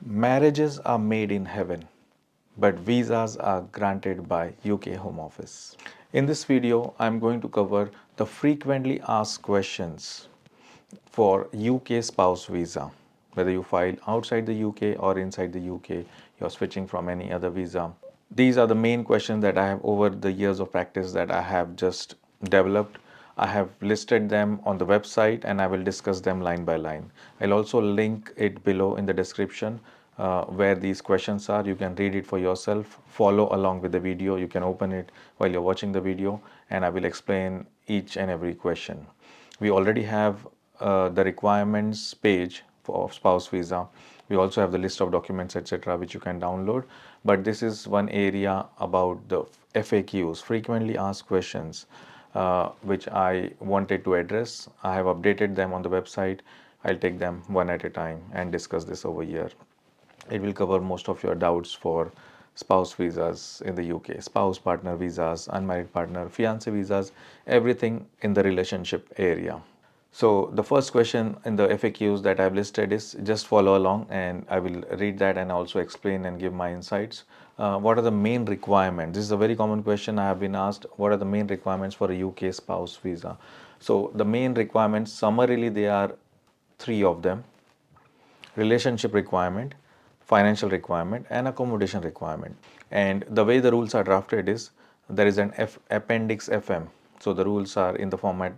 Marriages are made in heaven, but visas are granted by UK Home Office. In this video, I'm going to cover the frequently asked questions for UK spouse visa. Whether you file outside the UK or inside the UK, you're switching from any other visa. These are the main questions that I have over the years of practice that I have just developed. I have listed them on the website and I will discuss them line by line. I'll also link it below in the description where these questions are. You can read it for yourself, follow along with the video. You can open it while you're watching the video and I will explain each and every question. We already have the requirements page for spouse visa. We also have the list of documents, etc., which you can download. But this is one area about the FAQs, frequently asked questions, which I wanted to address. I have updated them on the website. I'll take them one at a time and discuss this over here. It will cover most of your doubts for spouse visas in the UK, spouse partner visas, unmarried partner, fiancé visas, everything in the relationship area. So the first question in the FAQs that I've listed is just follow along and I will read that and also explain and give my insights. What are the main requirements? This is a very common question I have been asked. What are the main requirements for a UK spouse visa? So the main requirements, summarily, they are three of them: relationship requirement, financial requirement, and accommodation requirement. And the way the rules are drafted is there is an appendix FM. So the rules are in the format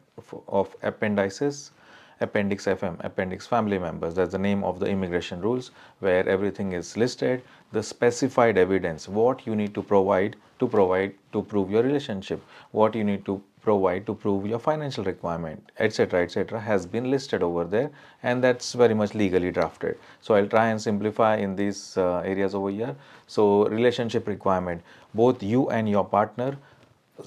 of appendices. Appendix FM, appendix family members, that's the name of the immigration rules, where everything is listed, the specified evidence, what you need to provide to prove your relationship, what you need to provide to prove your financial requirement, etc., has been listed over there, and that's very much legally drafted. So I'll try and simplify in these areas over here. So relationship requirement, both you and your partner,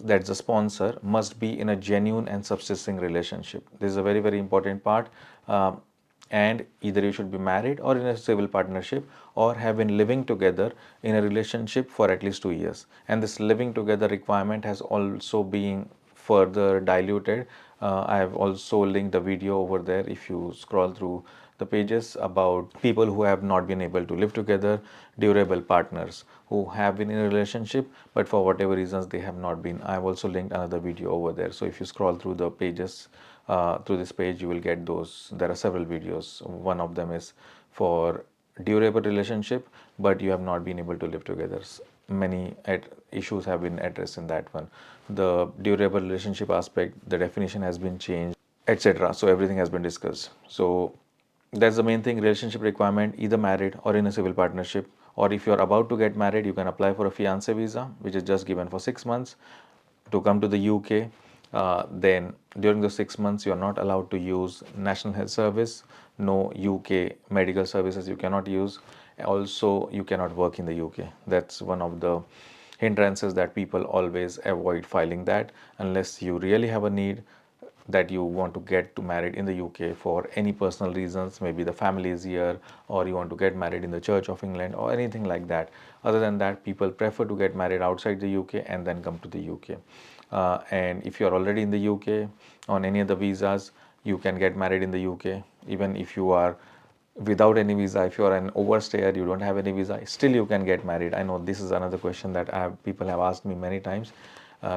that's the sponsor, must be in a genuine and subsisting relationship. This is a very, very important part. And either you should be married or in a civil partnership or have been living together in a relationship for at least 2 years. And this living together requirement has also been further diluted. I have also linked a video over there if you scroll through the pages about people who have not been able to live together, durable partners who have been in a relationship but for whatever reasons they have not been. I have also linked another video over there. So if you scroll through the pages through this page, you will get those. There are several videos. One of them is for durable relationship but you have not been able to live together. Many issues have been addressed in that one. The durable relationship aspect, the definition has been changed, etc. So everything has been discussed. So that's the main thing: relationship requirement, either married or in a civil partnership, or if you're about to get married, you can apply for a fiancé visa, which is just given for 6 months to come to the UK. Then during the 6 months, you're not allowed to use National Health Service, no UK medical services you cannot use. Also, you cannot work in the UK. That's one of the hindrances that people always avoid filing, that unless you really have a need that you want to get to married in the UK for any personal reasons, maybe the family is here or you want to get married in the Church of England or anything like that. Other than that, people prefer to get married outside the UK and then come to the UK. And if you are already in the UK on any of the visas, you can get married in the UK. Even if you are without any visa, if you are an overstayer, you don't have any visa, still you can get married. I know this is another question that people have asked me many times.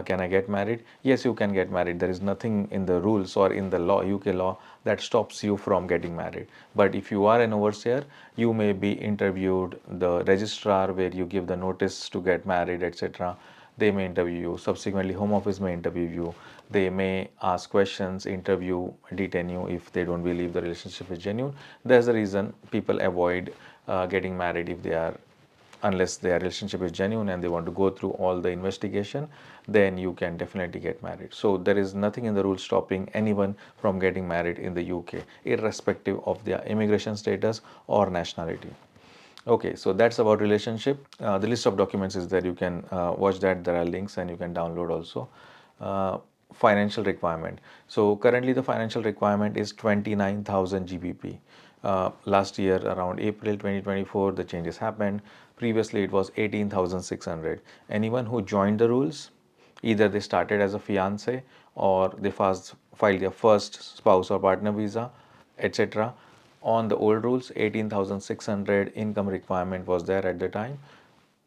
Can I get married? Yes, you can get married. There is nothing in the rules or in the law, UK law, that stops you from getting married. But if you are an overseer, you may be interviewed, the registrar where you give the notice to get married, etc., they may interview you. Subsequently, Home Office may interview you. They may ask questions, interview, detain you if they don't believe the relationship is genuine. There's the reason people avoid getting married if they are, unless their relationship is genuine and they want to go through all the investigation, then you can definitely get married. So there is nothing in the rules stopping anyone from getting married in the UK, irrespective of their immigration status or nationality. Okay, so that's about relationship. The list of documents is there. You can watch that. There are links and you can download also. Financial requirement. So currently the financial requirement is 29,000 GBP. Last year around April 2024, the changes happened. Previously it was 18,600. Anyone who joined the rules, either they started as a fiance or they first filed their first spouse or partner visa, etc., On the old rules, 18,600 income requirement was there at the time.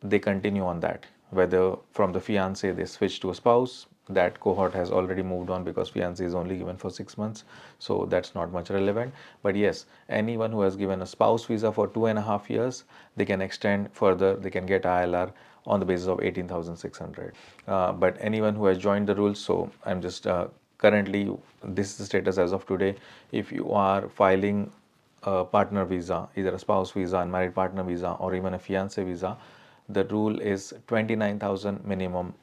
They continue on that. Whether from the fiancé they switch to a spouse, that cohort has already moved on because fiancé is only given for 6 months, so that's not much relevant. But yes, anyone who has given a spouse visa for 2.5 years, they can extend further, they can get ILR on the basis of 18,600. But anyone who has joined the rules, so I'm just currently, this is the status as of today. If you are filing a partner visa, either a spouse visa, unmarried partner visa, or even a fiancé visa, the rule is 29,000 minimum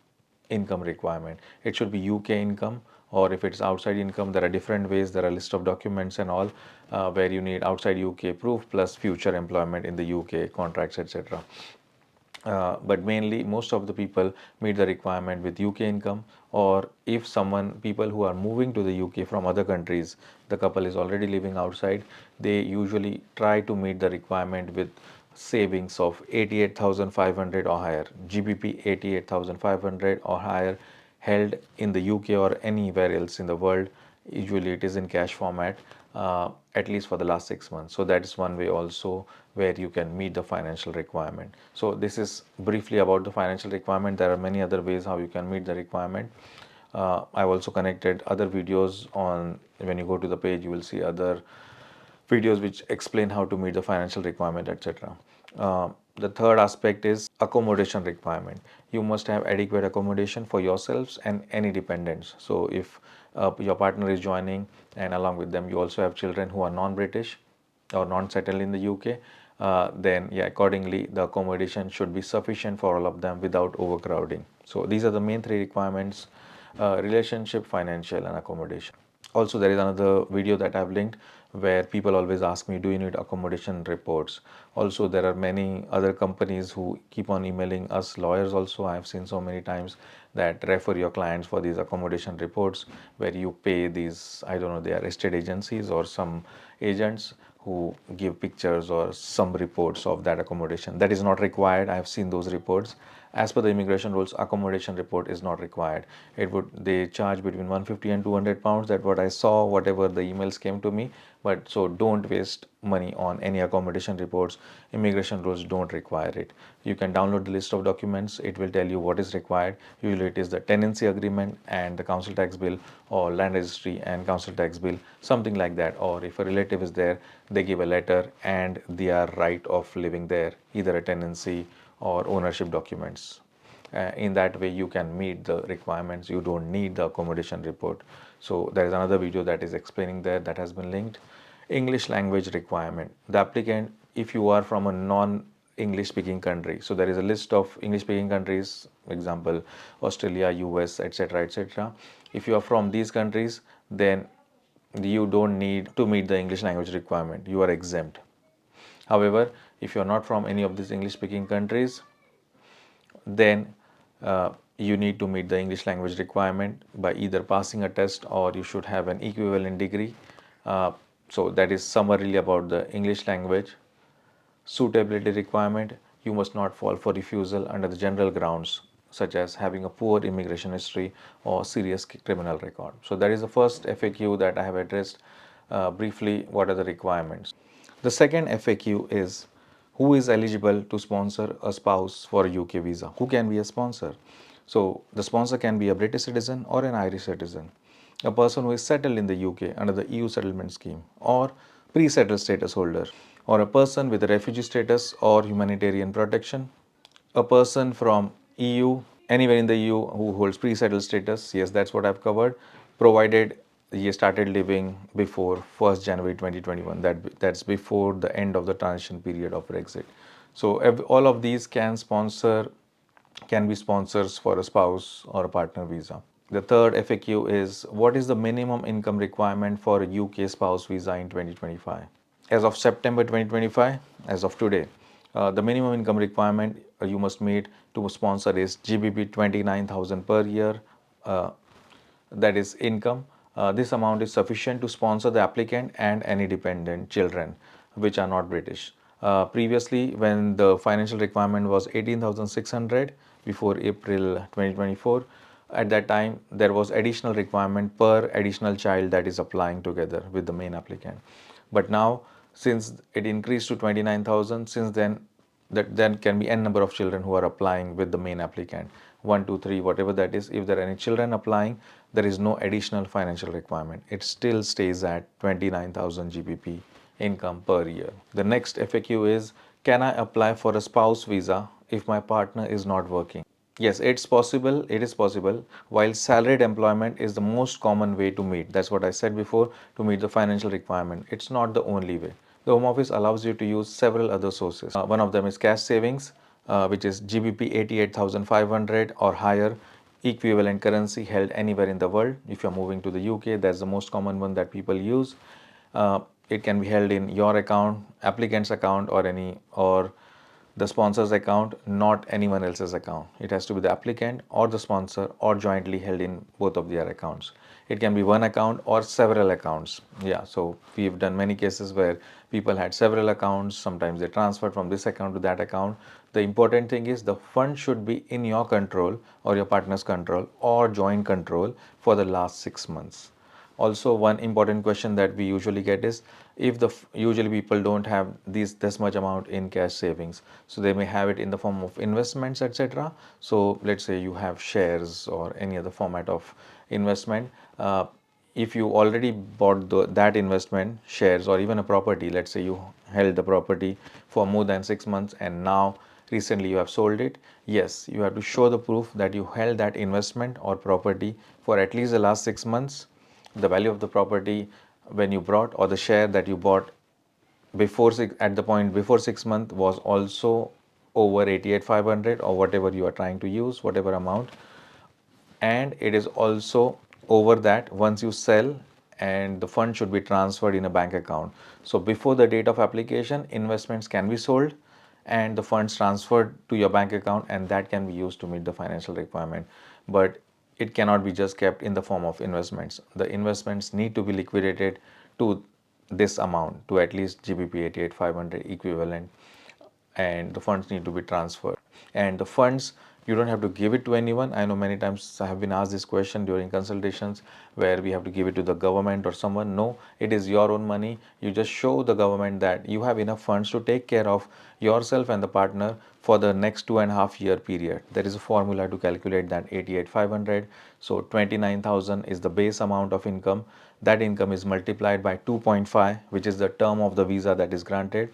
income requirement. It should be UK income, or if it's outside income, there are different ways. There are a list of documents and all where you need outside UK proof plus future employment in the UK, contracts, etc. But mainly most of the people meet the requirement with UK income, or if people who are moving to the UK from other countries, the couple is already living outside, they usually try to meet the requirement with savings of 88,500 or higher, GBP 88,500 or higher, held in the UK or anywhere else in the world. Usually it is in cash format, at least for the last 6 months. So that is one way also where you can meet the financial requirement. So this is briefly about the financial requirement. There are many other ways how you can meet the requirement. I've also connected other videos on, when you go to the page, you will see other videos which explain how to meet the financial requirement, etc. The third aspect is accommodation requirement. You must have adequate accommodation for yourselves and any dependents. So if your partner is joining and along with them you also have children who are non-British or non-settled in the UK, then yeah, accordingly the accommodation should be sufficient for all of them without overcrowding. So these are the main three requirements: relationship, financial, and accommodation. Also, there is another video that I've linked where people always ask me, do you need accommodation reports? Also, there are many other companies who keep on emailing us lawyers also. I have seen so many times that refer your clients for these accommodation reports where you pay these, I don't know, they are estate agencies or some agents who give pictures or some reports of that accommodation. That is not required. I have seen those reports. As per the immigration rules, accommodation report is not required. They charge between 150 and 200 pounds. That what I saw, whatever the emails came to me. But so don't waste money on any accommodation reports. Immigration rules don't require it. You can download the list of documents. It will tell you what is required. Usually it is the tenancy agreement and the council tax bill, or land registry and council tax bill, something like that. Or if a relative is there, they give a letter and their right of living there, either a tenancy or ownership documents. In that way you can meet the requirements. You don't need the accommodation report. So there is another video that is explaining that has been linked. English language requirement. The applicant, if you are from a non-English speaking country, so there is a list of English speaking countries, example Australia, US, etc., etc. If you are from these countries, then you don't need to meet the English language requirement. You are exempt. However, if you are not from any of these English speaking countries, then you need to meet the English language requirement by either passing a test or you should have an equivalent degree. So that is summarily about the English language. Suitability requirement: you must not fall for refusal under the general grounds such as having a poor immigration history or serious criminal record. So that is the first FAQ that I have addressed briefly. What are the requirements? The second FAQ is, who is eligible to sponsor a spouse for a UK visa? Who can be a sponsor? So the sponsor can be a British citizen or an Irish citizen, a person who is settled in the UK under the EU settlement scheme, or pre-settled status holder, or a person with a refugee status or humanitarian protection, a person from EU, anywhere in the EU who holds pre-settled status. Yes, that's what I've covered, provided he started living before 1st January 2021. That's before the end of the transition period of Brexit. So all of these can be sponsors for a spouse or a partner visa. The third FAQ is, what is the minimum income requirement for a UK spouse visa in 2025? As of September 2025, as of today, the minimum income requirement you must meet to sponsor is GBP 29,000 per year. That is income. This amount is sufficient to sponsor the applicant and any dependent children which are not British. Previously, when the financial requirement was 18,600 before April 2024, at that time there was additional requirement per additional child that is applying together with the main applicant. But now Since it increased to 29,000, since then that then can be n number of children who are applying with the main applicant, 1 2 3 whatever that is. If there are any children applying, there is no additional financial requirement. It still stays at 29,000 GBP income per year. The next FAQ is, can I apply for a spouse visa if my partner is not working? Yes, it's possible. It is possible. While salaried employment is the most common way to meet, that's what I said before, to meet the financial requirement. It's not the only way. The Home Office allows you to use several other sources. One of them is cash savings, which is GBP 88,500 or higher, equivalent currency held anywhere in the world. If you're moving to the UK, that's the most common one that people use. It can be held in your account, applicant's account, or the sponsor's account, not anyone else's account. It has to be the applicant or the sponsor or jointly held in both of their accounts. It can be one account or several accounts. Yeah, so we've done many cases where people had several accounts. Sometimes they transferred from this account to that account. The important thing is the fund should be in your control or your partner's control or joint control for the last 6 months. Also, one important question that we usually get is, if usually people don't have this much amount in cash savings, so they may have it in the form of investments, etc. So let's say you have shares or any other format of investment. If you already bought that investment, shares, or even a property, let's say you held the property for more than 6 months and now recently you have sold it, yes, you have to show the proof that you held that investment or property for at least the last 6 months. The value of the property when you brought, or the share that you bought at the point before 6 months, was also over 88,500 or whatever you are trying to use, whatever amount, and it is also over that once you sell, and the fund should be transferred in a bank account. So before the date of application, investments can be sold and the funds transferred to your bank account, and that can be used to meet the financial requirement. But it cannot be just kept in the form of investments. The investments need to be liquidated to this amount, to at least GBP 88,500 equivalent, and the funds need to be transferred. And the funds, you don't have to give it to anyone. I know many times I have been asked this question during consultations, where we have to give it to the government or someone. No, it is your own money. You just show the government that you have enough funds to take care of yourself and the partner for the next 2.5 year period. There is a formula to calculate that 88,500. So 29,000 is the base amount of income. That income is multiplied by 2.5, which is the term of the visa that is granted,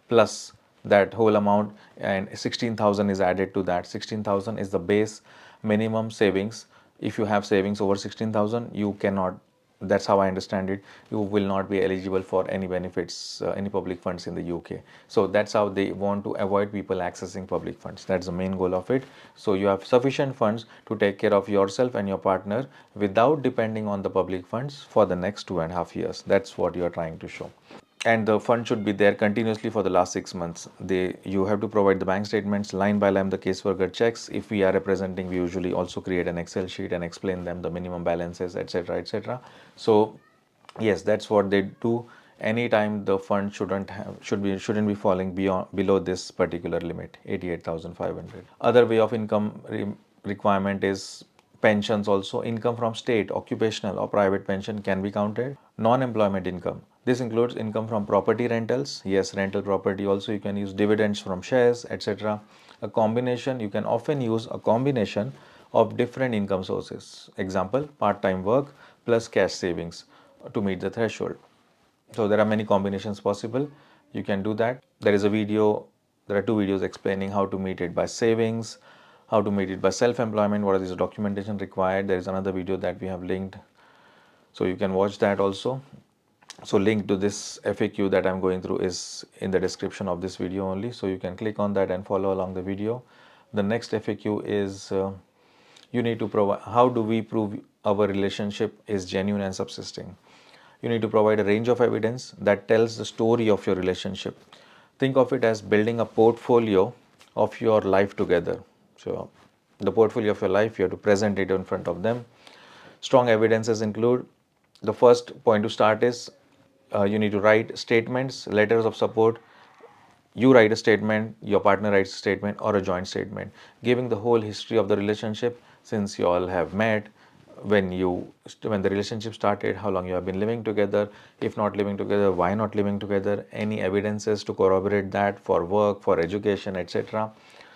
plus that whole amount, and 16,000 is added to that. 16,000 is the base minimum savings. If you have savings over 16,000, you cannot, that's how I understand it, you will not be eligible for any benefits, any public funds in the UK. So that's how they want to avoid people accessing public funds. That's the main goal of it. So you have sufficient funds to take care of yourself and your partner without depending on the public funds for the next 2.5 years. That's what you are trying to show. And the fund should be there continuously for the last 6 months. You have to provide the bank statements line by line. The caseworker checks. If we are representing, we usually also create an Excel sheet and explain them the minimum balances, etc., etc. So yes, that's what they do. Anytime the fund shouldn't be falling below this particular limit, 88,500. Other way of income requirement is pensions. Also, income from state, occupational or private pension can be counted. Non-employment income, this includes income from property rentals. Yes, rental property. Also, you can use dividends from shares, etc. A combination, you can often use a combination of different income sources. Example, part-time work plus cash savings to meet the threshold. So there are many combinations possible. You can do that. There is a video, there are two videos explaining how to meet it by savings, how to meet it by self-employment, what is the documentation required. There is another video that we have linked, so you can watch that also. So link to this FAQ that I'm going through is in the description of this video only, so you can click on that and follow along the video. The next FAQ is you need to provide, how do we prove our relationship is genuine and subsisting? You need to provide a range of evidence that tells the story of your relationship. Think of it as building a portfolio of your life together. So the portfolio of your life, you have to present it in front of them. Strong evidences include, the first point to start is you need to write statements, letters of support. You write a statement, your partner writes a statement, or a joint statement, giving the whole history of the relationship since you all have met, when the relationship started, how long you have been living together, if not living together, why not living together, any evidences to corroborate that for work, for education, etc.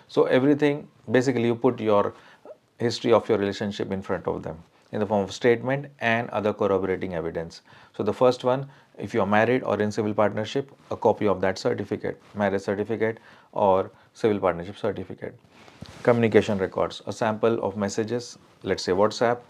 So everything, basically you put your history of your relationship in front of them in the form of statement and other corroborating evidence. So the first one, if you are married or in civil partnership, a copy of that certificate, marriage certificate or civil partnership certificate. Communication records, a sample of messages, let's say WhatsApp,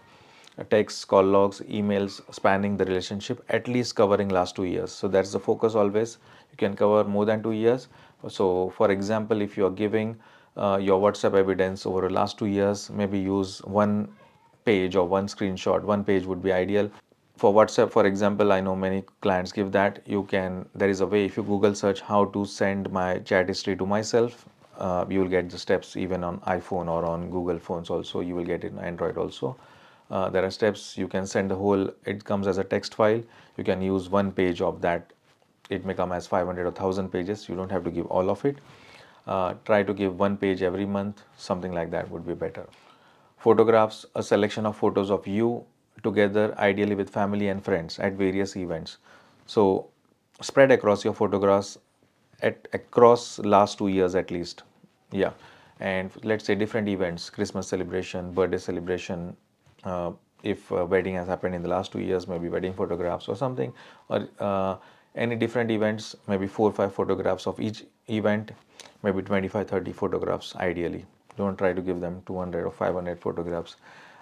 texts, call logs, emails spanning the relationship, at least covering last 2 years. So that's the focus always. You can cover more than 2 years. So for example, if you are giving your WhatsApp evidence over the last 2 years, maybe use one page or one screenshot. One page would be ideal. For WhatsApp, for example, I know many clients give that. There is a way, if you Google search how to send my chat history to myself, you will get the steps even on iPhone or on Google phones also. You will get it on Android also. There are steps. You can send the whole, it comes as a text file. You can use one page of that. It may come as 500 or 1000 pages. You don't have to give all of it. Try to give one page every month. Something like that would be better. Photographs, a selection of photos of you together, ideally with family and friends at various events. So spread across your photographs across last 2 years at least. Yeah. And let's say different events, Christmas celebration, birthday celebration, if a wedding has happened in the last 2 years, maybe wedding photographs or something, or any different events, maybe 4 or 5 photographs of each event, maybe 25-30 photographs ideally. Don't try to give them 200 or 500 photographs.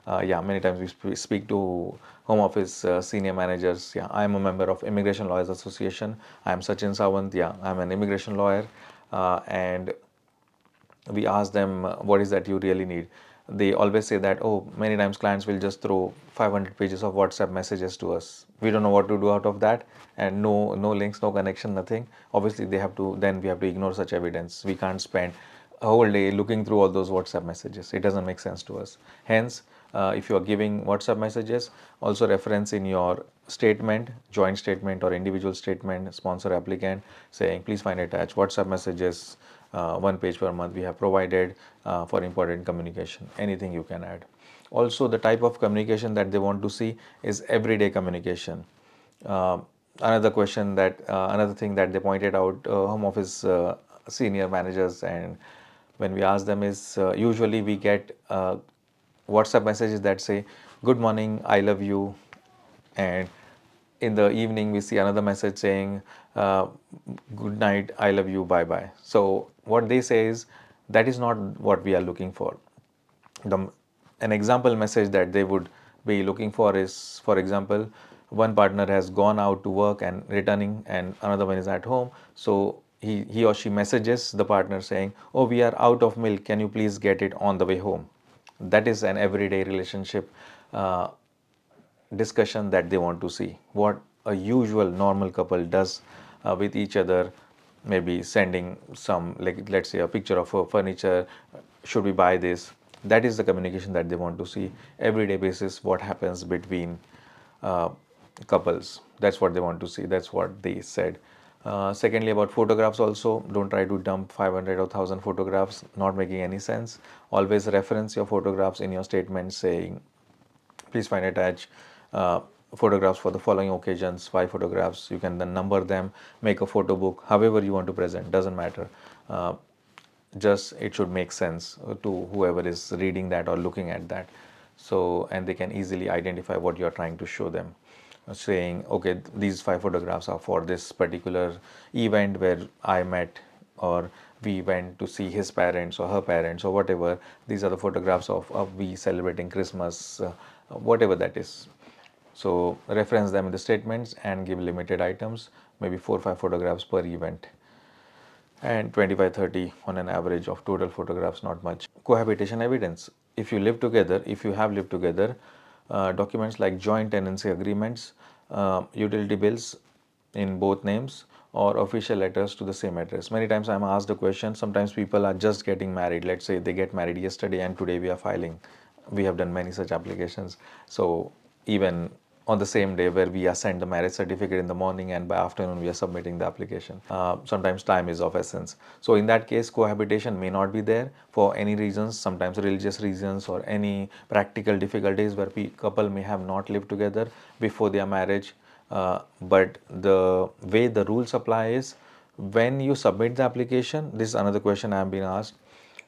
Yeah, many times we speak to home office senior managers. Yeah, I am a member of Immigration Lawyers Association. I am Sachin Sawant. Yeah, I am an immigration lawyer, and we ask them what is that you really need. They always say that, oh, many times clients will just throw 500 pages of WhatsApp messages to us. We don't know what to do out of that, and no links, no connection, nothing. Obviously we have to ignore such evidence. We can't spend a whole day looking through all those WhatsApp messages. It doesn't make sense to us. Hence, if you are giving WhatsApp messages, also reference in your statement, joint statement or individual statement, sponsor applicant, saying please find attached WhatsApp messages, one page per month we have provided for important communication. Anything you can add. Also, the type of communication that they want to see is everyday communication. Another thing that they pointed out, home office senior managers, and when we ask them is usually we get WhatsApp messages that say, "Good morning, I love you," and in the evening we see another message saying, "Good night, I love you, bye bye." So what they say is that is not what we are looking for. An example message that they would be looking for is, for example, one partner has gone out to work and returning, and another one is at home. So he or she messages the partner saying, "Oh, we are out of milk. Can you please get it on the way home?" That is an everyday relationship discussion that they want to see. What a usual normal couple does with each other, maybe sending some, like let's say a picture of a furniture, should we buy this? That is the communication that they want to see. Everyday basis, what happens between uh, couples. That's what they want to see. That's what they said. Secondly, about photographs also, don't try to dump 500 or 1000 photographs, not making any sense. Always reference your photographs in your statement saying, please find attached photographs for the following occasions, 5 photographs. You can then number them, make a photo book, however you want to present, doesn't matter. Just it should make sense to whoever is reading that or looking at that. So, and they can easily identify what you're trying to show them, saying, okay, these 5 photographs are for this particular event where I met, or we went to see his parents or her parents or whatever. These are the photographs of we celebrating Christmas, whatever that is. So reference them in the statements and give limited items, maybe 4 or 5 photographs per event, and 25-30 on an average of total photographs, not much. Cohabitation evidence. If you live together, if you have lived together, documents like joint tenancy agreements, utility bills in both names, or official letters to the same address. Many times I'm asked the question, sometimes people are just getting married. Let's say they get married yesterday and today we are filing. We have done many such applications. So even on the same day, where we are sent the marriage certificate in the morning and by afternoon we are submitting the application. Sometimes time is of essence. So in that case, cohabitation may not be there for any reasons, sometimes religious reasons or any practical difficulties where couple may have not lived together before their marriage. But the way the rules apply is, when you submit the application, this is another question I have been asked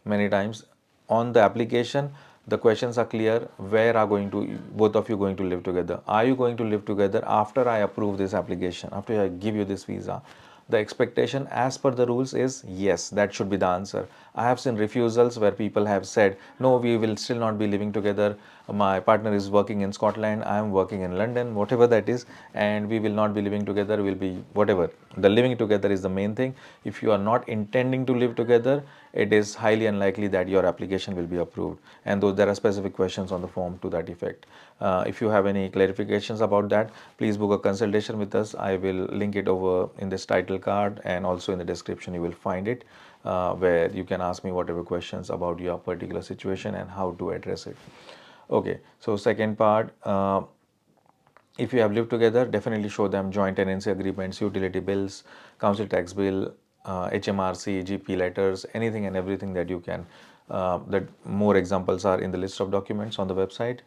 many times. On the application, the questions are clear: where are going to both of you going to live together? Are you going to live together after I approve this application, after I give you this visa? The expectation as per the rules is yes, that should be the answer. I have seen refusals where people have said, no, we will still not be living together. My partner is working in Scotland, I am working in London, whatever that is, and we will not be living together, will be whatever. The living together is the main thing. If you are not intending to live together, it is highly unlikely that your application will be approved. And though there are specific questions on the form to that effect. If you have any clarifications about that, please book a consultation with us. I will link it over in this title card, and also in the description you will find it, where you can ask me whatever questions about your particular situation and how to address it. Okay, so second part, if you have lived together, definitely show them joint tenancy agreements, utility bills, council tax bill, HMRC, GP letters, anything and everything that you can. That more examples are in the list of documents on the website.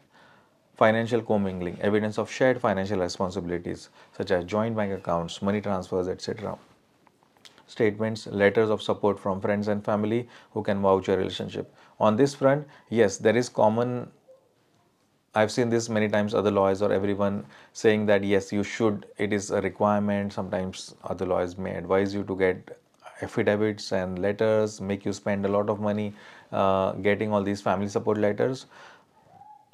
Financial commingling, evidence of shared financial responsibilities such as joint bank accounts, money transfers, etc. Statements, letters of support from friends and family who can vouch your relationship. On this front, yes, there is common. I've seen this many times, other lawyers or everyone saying that yes, you should, it is a requirement. Sometimes other lawyers may advise you to get affidavits and letters, make you spend a lot of money getting all these family support letters.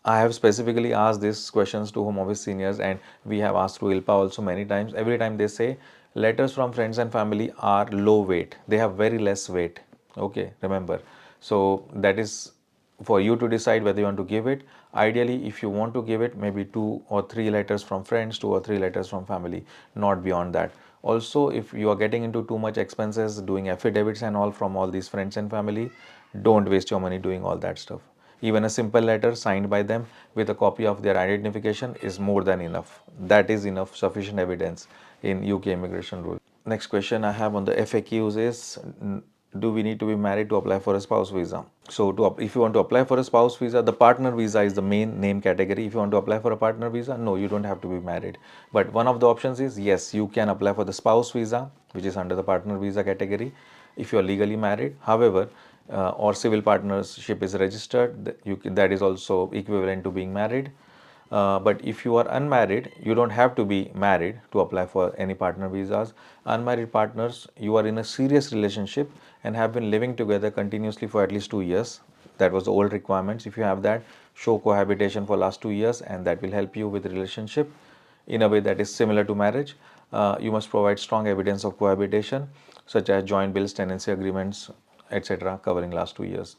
I have specifically asked these questions to Home Office seniors, and we have asked to ILPA also many times. Every time they say letters from friends and family are low weight, they have very less weight. Okay, remember. So that is for you to decide whether you want to give it. Ideally, if you want to give it, maybe 2 or 3 letters from friends, 2 or 3 letters from family, not beyond that. Also, if you are getting into too much expenses doing affidavits and all from all these friends and family, don't waste your money doing all that stuff. Even a simple letter signed by them with a copy of their identification is more than enough. That is enough, sufficient evidence in UK immigration rule. Next question I have on the FAQs is, do we need to be married to apply for a spouse visa? So if you want to apply for a spouse visa, the partner visa is the main name category. If you want to apply for a partner visa, no, you don't have to be married. But one of the options is, yes, you can apply for the spouse visa, which is under the partner visa category, if you are legally married. However, or civil partnership is registered, that is also equivalent to being married. But if you are unmarried, you don't have to be married to apply for any partner visas. Unmarried partners, you are in a serious relationship and have been living together continuously for at least 2 years. That was the old requirements. If you have that, show cohabitation for last 2 years, and that will help you with relationship in a way that is similar to marriage. You must provide strong evidence of cohabitation, such as joint bills, tenancy agreements, etc., covering last 2 years.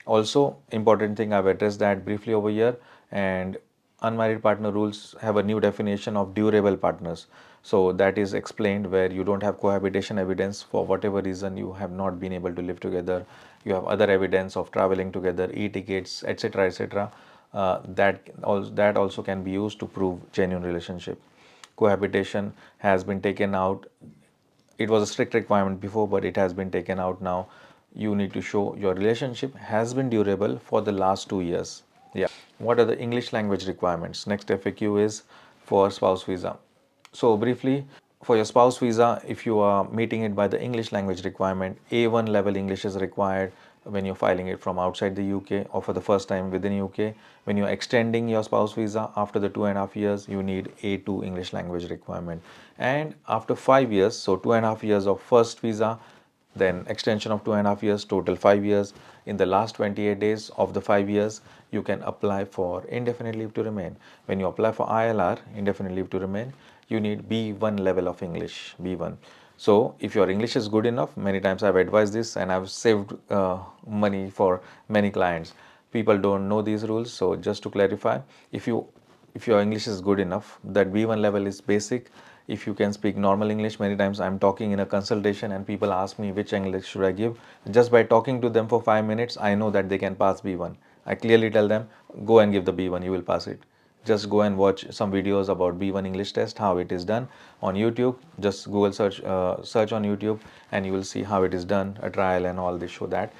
Also, important thing, I've addressed that briefly over here, and unmarried partner rules have a new definition of durable partners. So that is explained, where you don't have cohabitation evidence for whatever reason, you have not been able to live together, you have other evidence of traveling together, e-tickets, etc., etc. That also can be used to prove genuine relationship. Cohabitation has been taken out. It was a strict requirement before, but it has been taken out now. You need to show your relationship has been durable for the last 2 years. Yeah. What are the English language requirements? Next FAQ is for spouse visa. So briefly, for your spouse visa, if you are meeting it by the English language requirement, A1 level English is required when you're filing it from outside the UK or for the first time within UK. When you're extending your spouse visa after the 2.5 years, you need A2 English language requirement. And after 5 years, so 2.5 years of first visa, then extension of 2.5 years, total 5 years. In the last 28 days of the 5 years, you can apply for indefinite leave to remain. When you apply for ILR, indefinite leave to remain, you need B1 level of English, B1. So if your English is good enough, many times I've advised this and I've saved money for many clients. People don't know these rules, so just to clarify, if your English is good enough, that B1 level is basic. If you can speak normal English, many times I'm talking in a consultation and people ask me which English should I give. Just by talking to them for 5 minutes, I know that they can pass B1. I clearly tell them, go and give the B1, you will pass it. just go and watch some videos about B1 English test, how it is done on YouTube. Just Google search on YouTube, and you will see how it is done, a trial and all. They show that,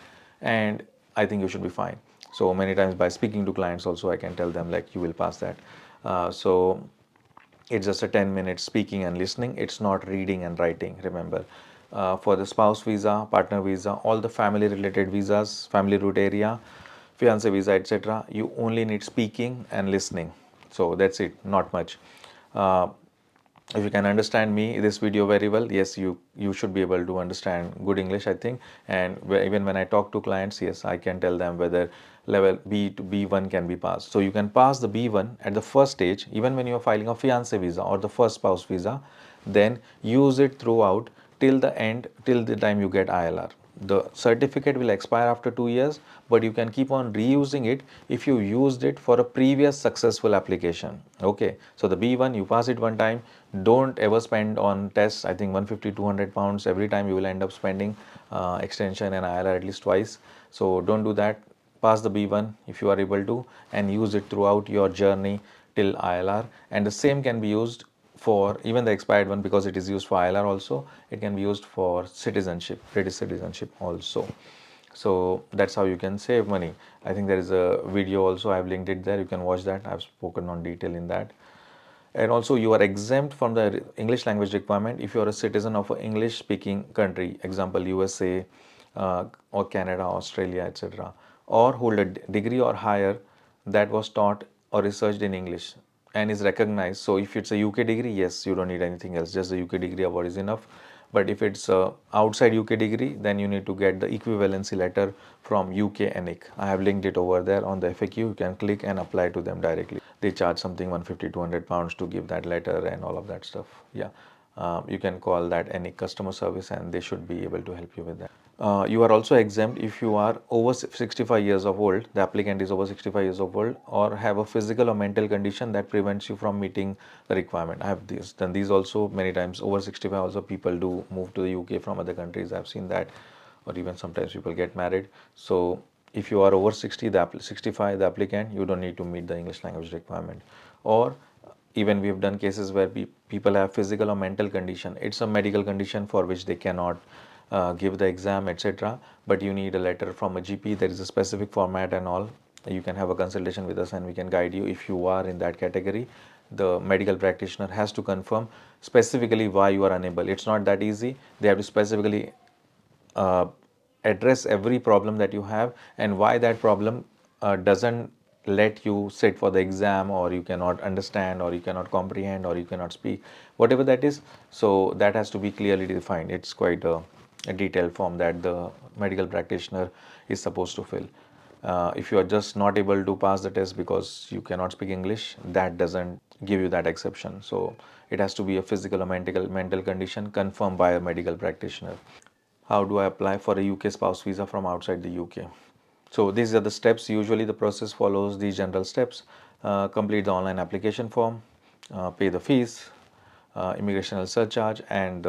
and I think you should be fine. So many times by speaking to clients also, I can tell them like you will pass that. So it's just a 10 minutes speaking and listening. It's not reading and writing, remember. For the spouse visa, partner visa, all the family related visas, family root area, fiance visa, etc., you only need speaking and listening. So that's it, not much. uh, if you can understand me this video very well, yes, you should be able to understand good English, I think. And even when I talk to clients, yes, I can tell them whether level B to B1 can be passed. So you can pass the B1 at the first stage, even when you are filing a fiance visa or the first spouse visa, then use it throughout till the end, till the time you get ILR. The certificate will expire after 2 years, but you can keep on reusing it if you used it for a previous successful application. Okay, so the B1, you pass it one time. Don't ever spend on tests. I think 150 200 pounds every time. You will end up spending extension and ILR at least twice. So don't do that. Pass the B1 if you are able to, and use it throughout your journey till ILR. And the same can be used for even the expired one, because it is used for ILR also. It can be used for citizenship, British citizenship also. So that's how you can save money. I think there is a video also, I've linked it there. You can watch that. I've spoken on detail in that. And also you are exempt from the English language requirement if you are a citizen of an English speaking country, example USA, or Canada, Australia, etc., or hold a degree or higher that was taught or researched in English and is recognized. So if it's a UK degree, yes, you don't need anything else, just the UK degree award is enough. But if it's outside UK degree, then you need to get the equivalency letter from UK ENIC. I have linked it over there on the FAQ. You can click and apply to them directly. They charge something 150 200 pounds to give that letter and all of that stuff. Yeah, you can call that ENIC customer service, and they should be able to help you with that. You are also exempt if you are over 65 years of old, the applicant is over 65 years of old, or have a physical or mental condition that prevents you from meeting the requirement. I have done these also many times. Over 65 also people do move to the UK from other countries. I've seen that, or even sometimes people get married. So if you are over 60, 65, the applicant, you don't need to meet the English language requirement. Or even we have done cases where people have physical or mental condition. It's a medical condition for which they cannot give the exam, etc., but you need a letter from a GP. There is a specific format and all. You can have a consultation with us and we can guide you if you are in that category. The medical practitioner has to confirm specifically why you are unable. It's not that easy. They have to specifically uh, address every problem that you have and why that problem doesn't let you sit for the exam, or you cannot understand, or you cannot comprehend, or you cannot speak, whatever that is. So that has to be clearly defined. It's quite a detailed form that the medical practitioner is supposed to fill. If you are just not able to pass the test because you cannot speak English, that doesn't give you that exception. So it has to be a physical or mental condition confirmed by a medical practitioner. How do I apply for a UK spouse visa from outside the UK? So these are the steps. Usually the process follows these general steps. Complete the online application form, pay the fees, immigration surcharge and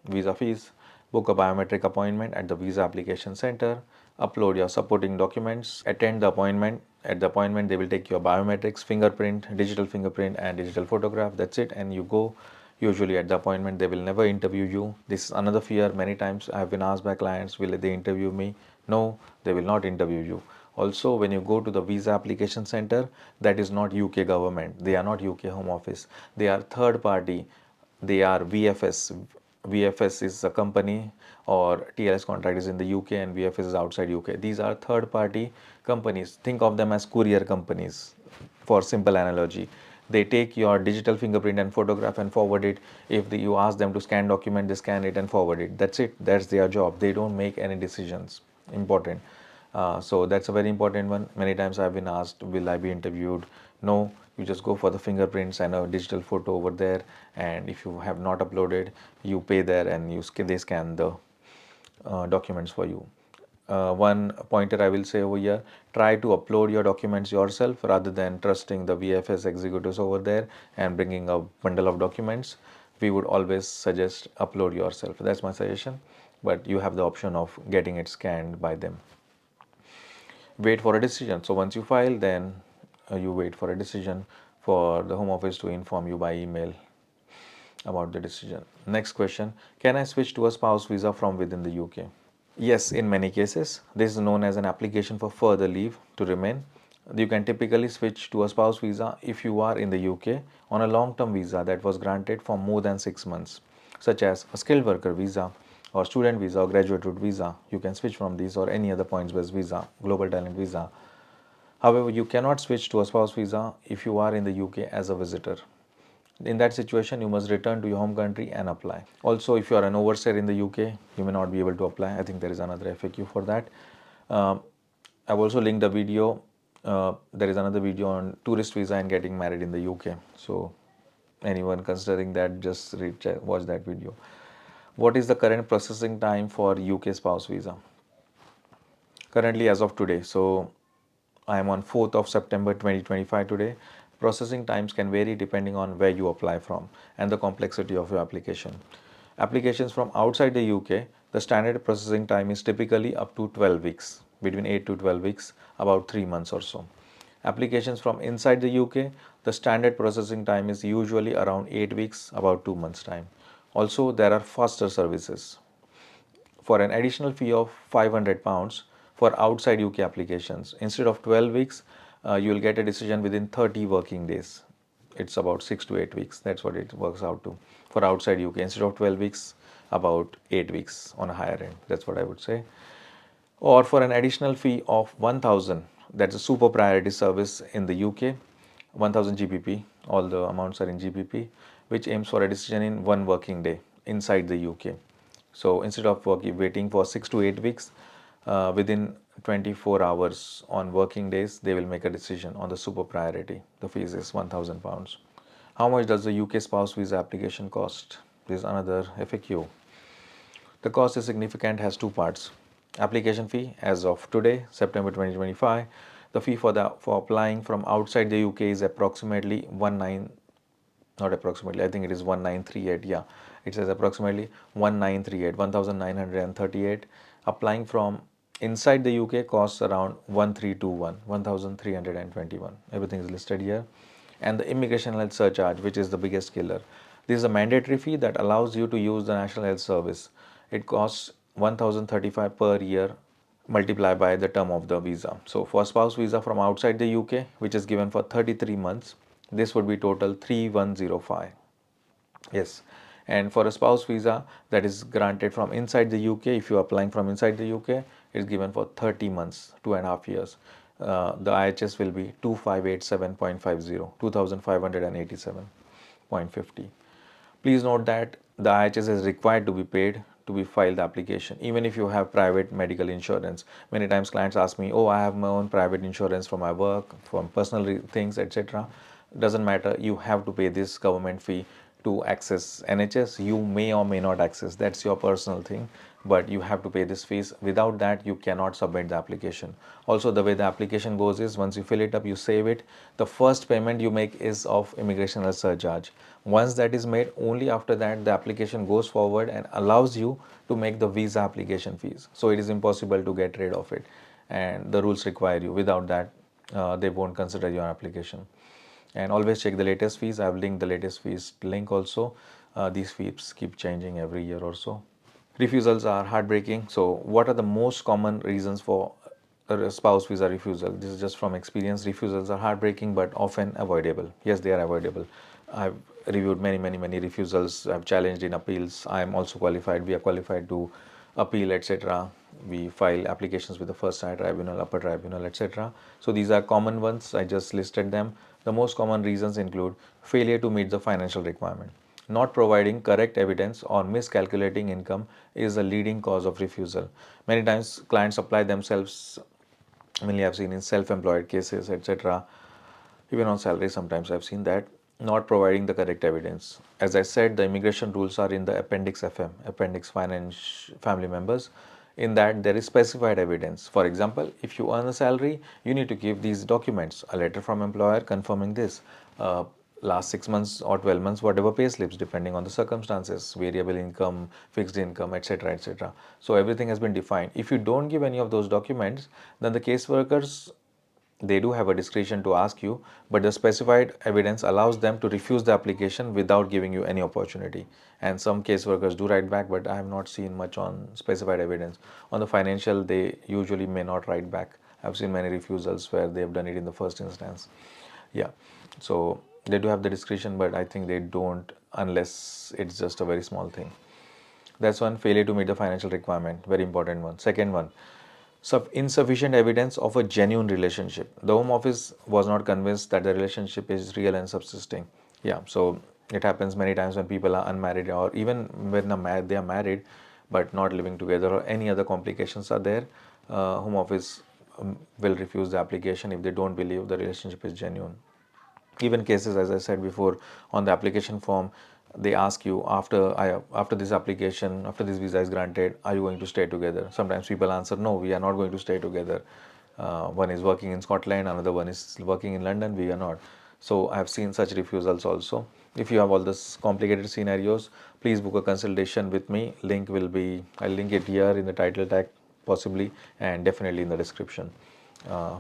visa fees, book a biometric appointment at the visa application center, upload your supporting documents, attend the appointment. At the appointment, they will take your biometrics, fingerprint, digital fingerprint and digital photograph. That's it, and you go. Usually at the appointment, they will never interview you. This is another fear. Many times I have been asked by clients, will they interview me? No, they will not interview you. Also, when you go to the visa application center, that is not UK government. They are not UK Home Office. They are third party. They are VFS. VFS is a company, or TLS contract is in the UK and VFS is outside UK. These are third party companies. Think of them as courier companies for simple analogy. They take your digital fingerprint and photograph and forward it. If you ask them to scan document, they scan it and forward it. That's it. That's their job. They don't make any decisions. Important. So that's a very important one. Many times I've been asked, will I be interviewed? No, you just go for the fingerprints and a digital photo over there, and if you have not uploaded, you pay there and they scan the documents for you. One pointer I will say over here, try to upload your documents yourself rather than trusting the VFS executives over there and bringing a bundle of documents. We would always suggest upload yourself. That's my suggestion, but you have the option of getting it scanned by them. Wait for a decision. So once you file, then you wait for a decision for the Home Office to inform you by email about the decision. Next question, can I switch to a spouse visa from within the UK? Yes, in many cases. This is known as an application for further leave to remain. You can typically switch to a spouse visa if you are in the UK on a long-term visa that was granted for more than 6 months, such as a skilled worker visa or student visa or graduate route visa. You can switch from these or any other points-based visa, global talent visa. However, you cannot switch to a spouse visa if you are in the UK as a visitor. In that situation, you must return to your home country and apply. Also, if you are an overseer in the UK, you may not be able to apply. I think there is another FAQ for that. I've also linked a video. There is another video on tourist visa and getting married in the UK. So, anyone considering that, just watch that video. What is the current processing time for UK spouse visa? Currently, as of today, so I am on 4th of September 2025 today. Processing times can vary depending on where you apply from and the complexity of your application. Applications from outside the UK, the standard processing time is typically up to 12 weeks, between 8 to 12 weeks, about 3 months or so. Applications from inside the UK, the standard processing time is usually around 8 weeks, about 2 months' time. Also, there are faster services. For an additional fee of £500 for outside UK applications, instead of 12 weeks, you will get a decision within 30 working days. It's about 6 to 8 weeks. That's what it works out to. For outside UK, instead of 12 weeks, about 8 weeks on a higher end. That's what I would say. Or for an additional fee of 1000, that's a super priority service in the UK, 1000 GBP, all the amounts are in GBP, which aims for a decision in 1 working day inside the UK. So instead of waiting for 6 to 8 weeks, within 24 hours on working days, they will make a decision on the super priority. The fees is £1000. How much does the UK spouse visa application cost? This is another FAQ. The cost is significant, has two parts. Application fee as of today, September 2025. The fee for applying from outside the UK is approximately not approximately, I think it is 1938. Yeah, it says approximately 1938, 1938. Applying from inside the UK costs around 1321, 1321. Everything is listed here. And the immigration health surcharge, which is the biggest killer. This is a mandatory fee that allows you to use the National Health Service. It costs 1035 per year multiplied by the term of the visa. So for spouse visa from outside the UK, which is given for 33 months, this would be total 3105. Yes. And for a spouse visa that is granted from inside the UK, if you are applying from inside the UK, it's given for 30 months, 2.5 years. The IHS will be 2587.50, 2587.50. Please note that the IHS is required to be paid to be filed the application, even if you have private medical insurance. Many times clients ask me, oh, I have my own private insurance for my work, for personal things, etc. Doesn't matter, you have to pay this government fee to access NHS. You may or may not access, that's your personal thing, but you have to pay this fees. Without that, you cannot submit the application. Also, the way the application goes is, once you fill it up, you save it. The first payment you make is of immigration surcharge. Once that is made, only after that the application goes forward and allows you to make the visa application fees. So it is impossible to get rid of it, and the rules require you. Without that, they won't consider your application. And always check the latest fees. I have linked the latest fees link also. These fees keep changing every year or so. Refusals are heartbreaking. So what are the most common reasons for a spouse visa refusal? This is just from experience. Refusals are heartbreaking but often avoidable. Yes, they are avoidable. I've reviewed many refusals. I've challenged in appeals. I am also qualified. We are qualified to appeal, etc. We file applications with the first higher tribunal, upper tribunal, etc. So these are common ones. I just listed them. The most common reasons include failure to meet the financial requirement. Not providing correct evidence or miscalculating income is a leading cause of refusal. Many times clients apply themselves, mainly I've seen in self-employed cases, etc. Even on salary, sometimes I've seen that. Not providing the correct evidence. As I said, the immigration rules are in the Appendix FM, Appendix Finance Family Members. In that, there is specified evidence. For example, if you earn a salary, you need to give these documents, a letter from employer confirming this, last 6 months or 12 months, whatever pay slips, depending on the circumstances, variable income, fixed income, etc., etc. So everything has been defined. If you don't give any of those documents, then the caseworkers they do have a discretion to ask you, but the specified evidence allows them to refuse the application without giving you any opportunity. And some caseworkers do write back, but I have not seen much on specified evidence. On the financial, they usually may not write back. I've seen many refusals where they have done it in the first instance. Yeah, so they do have the discretion, but I think they don't unless it's just a very small thing. That's one. Failure to meet the financial requirement, very important one. Second one, insufficient evidence of a genuine relationship. The Home Office was not convinced that the relationship is real and subsisting. Yeah, so it happens many times when people are unmarried, or even when they are married but not living together, or any other complications are there. Home Office will refuse the application if they don't believe the relationship is genuine. Even cases, as I said before, on the application form, they ask you after this application, after this visa is granted, are you going to stay together? Sometimes people answer, no, we are not going to stay together. One is working in Scotland, another one is working in London, we are not. So I have seen such refusals also. If you have all these complicated scenarios, please book a consultation with me. I'll link it here in the title tag possibly, and definitely in the description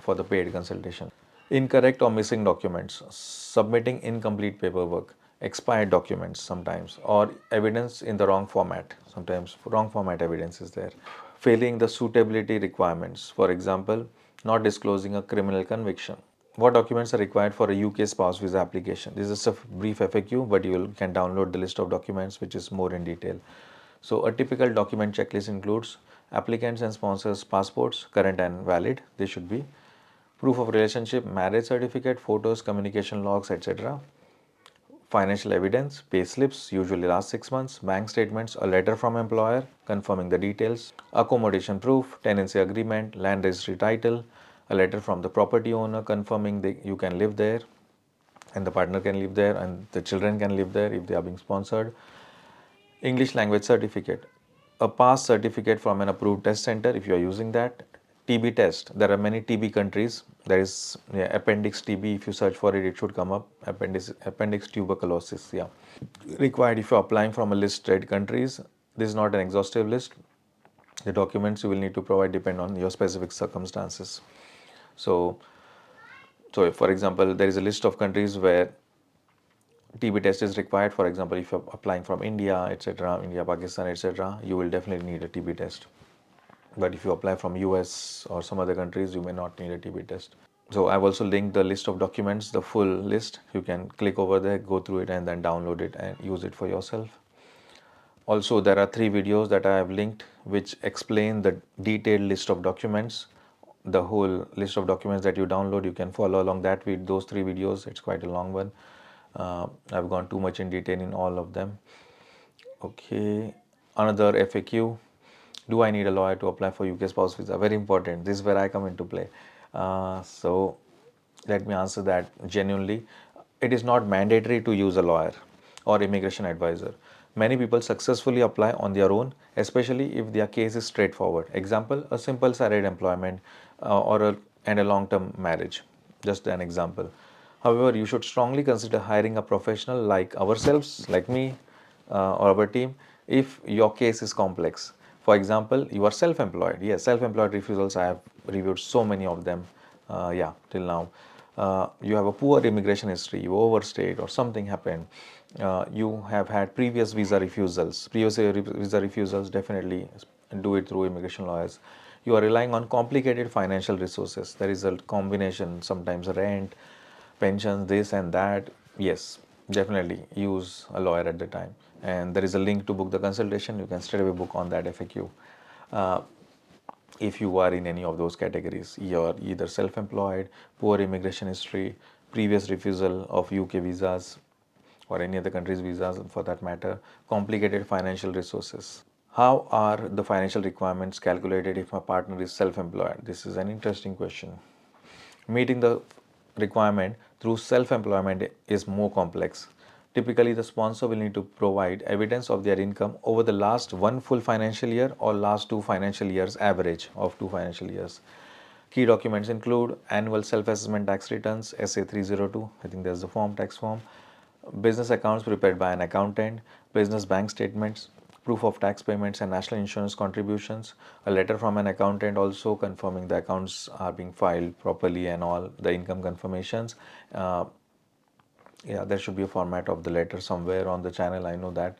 for the paid consultation. Incorrect or missing documents, submitting incomplete paperwork, expired documents sometimes, or evidence in the wrong format. Sometimes wrong format evidence is there. Failing the suitability requirements, for example, not disclosing a criminal conviction. What documents are required for a UK spouse visa application? This is a brief FAQ, but can download the list of documents which is more in detail. So a typical document checklist includes applicants and sponsors' passports, current and valid, they should be, proof of relationship, marriage certificate, photos, communication logs, etc. Financial evidence, pay slips, usually last 6 months, bank statements, a letter from employer confirming the details, accommodation proof, tenancy agreement, land registry title, a letter from the property owner confirming that you can live there and the partner can live there and the children can live there if they are being sponsored. English language certificate, a pass certificate from an approved test center if you are using that. TB test, there are many TB countries. There is appendix TB, if you search for it, it should come up. Appendix tuberculosis, yeah. Required if you are applying from a listed countries. This is not an exhaustive list. The documents you will need to provide depend on your specific circumstances. So for example, there is a list of countries where TB test is required. For example, if you're applying from India, etc., India, Pakistan, etc., you will definitely need a TB test. But if you apply from US or some other countries, you may not need a TB test. So I've also linked the list of documents, the full list. You can click over there, go through it, and then download it and use it for yourself. Also, there are 3 videos that I have linked which explain the detailed list of documents. The whole list of documents that you download, you can follow along that with those 3 videos. It's quite a long one. I've gone too much in detail in all of them. Okay, another FAQ. Do I need a lawyer to apply for UK spouse visa? Very important. This is where I come into play. So let me answer that genuinely. It is not mandatory to use a lawyer or immigration advisor. Many people successfully apply on their own, especially if their case is straightforward. Example, a simple salaried employment and a long-term marriage. Just an example. However, you should strongly consider hiring a professional like ourselves, like me, or our team, if your case is complex. For example, you are self-employed. Yes, self-employed refusals, I have reviewed so many of them, till now. You have a poor immigration history, you overstayed or something happened. You have had previous visa refusals. Visa refusals, definitely do it through immigration lawyers. You are relying on complicated financial resources. There is a combination, sometimes rent, pensions, this and that. Yes, definitely use a lawyer at the time. And there is a link to book the consultation. You can straight away book on that FAQ. If you are in any of those categories, you're either self-employed, poor immigration history, previous refusal of UK visas or any other country's visas for that matter, complicated financial resources. How are the financial requirements calculated if my partner is self-employed? This is an interesting question. Meeting the requirement through self-employment is more complex. Typically, the sponsor will need to provide evidence of their income over the last 1 full financial year or last 2 financial years, average of 2 financial years. Key documents include annual self-assessment tax returns, SA 302, I think there's the form, tax form, business accounts prepared by an accountant, business bank statements, proof of tax payments and national insurance contributions, a letter from an accountant also confirming the accounts are being filed properly and all the income confirmations. Yeah, there should be a format of the letter somewhere on the channel. I know that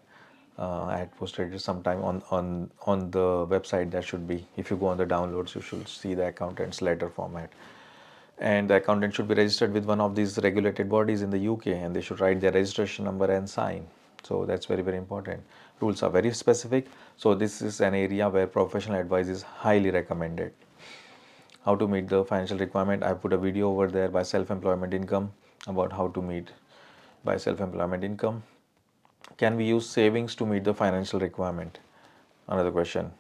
I had posted it sometime on the website. There should be, if you go on the downloads, you should see the accountant's letter format. And the accountant should be registered with one of these regulated bodies in the UK, and they should write their registration number and sign. So that's very, very important. Rules are very specific. So this is an area where professional advice is highly recommended. How to meet the financial requirement. I put a video over there by self-employment income about how to meet by self-employment income. Can we use savings to meet the financial requirement? Another question.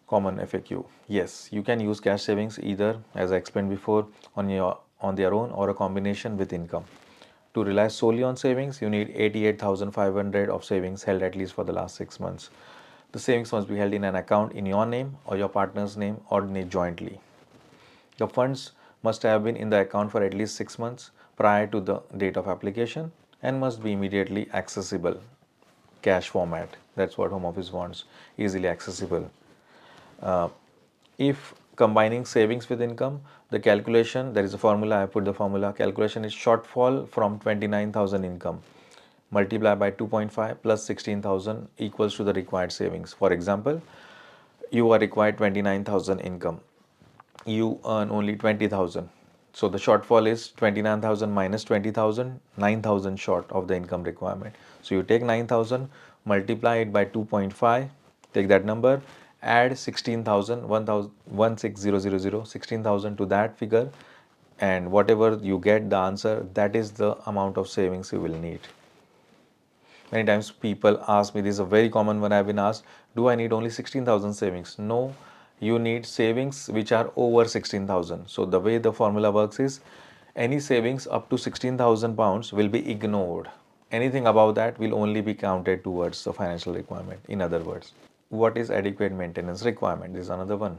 Common FAQ. Yes, you can use cash savings either, as I explained before, on their own or a combination with income. To rely solely on savings, you need 88,500 of savings held at least for the last 6 months. The savings must be held in an account in your name or your partner's name or jointly. The funds must have been in the account for at least 6 months prior to the date of application and must be immediately accessible. Cash format. That's what Home Office wants, easily accessible. If combining savings with income, the calculation, there is a formula, I put the formula, calculation is shortfall from 29,000 income multiply by 2.5 plus 16,000 equals to the required savings. For example, you are required 29,000 income, you earn only 20,000. So the shortfall is 29,000 minus 20,000, 9,000 short of the income requirement. So you take 9,000, multiply it by 2.5, take that number, add 16,000, 16,000 16,000 to that figure, and whatever you get the answer, that is the amount of savings you will need. Many times people ask me, this is a very common one I've been asked, do I need only 16,000 savings? No, you need savings which are over 16,000. So the way the formula works is, any savings up to 16,000 pounds will be ignored. Anything above that will only be counted towards the financial requirement. In other words, what is adequate maintenance requirement? This is another one.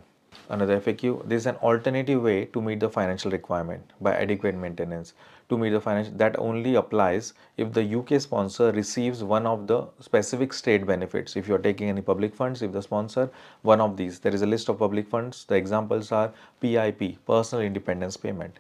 Another FAQ, this is an alternative way to meet the financial requirement by adequate maintenance. To meet the financial, that only applies if the UK sponsor receives one of the specific state benefits. If you are taking any public funds, if the sponsor, one of these, there is a list of public funds. The examples are PIP, Personal Independence Payment,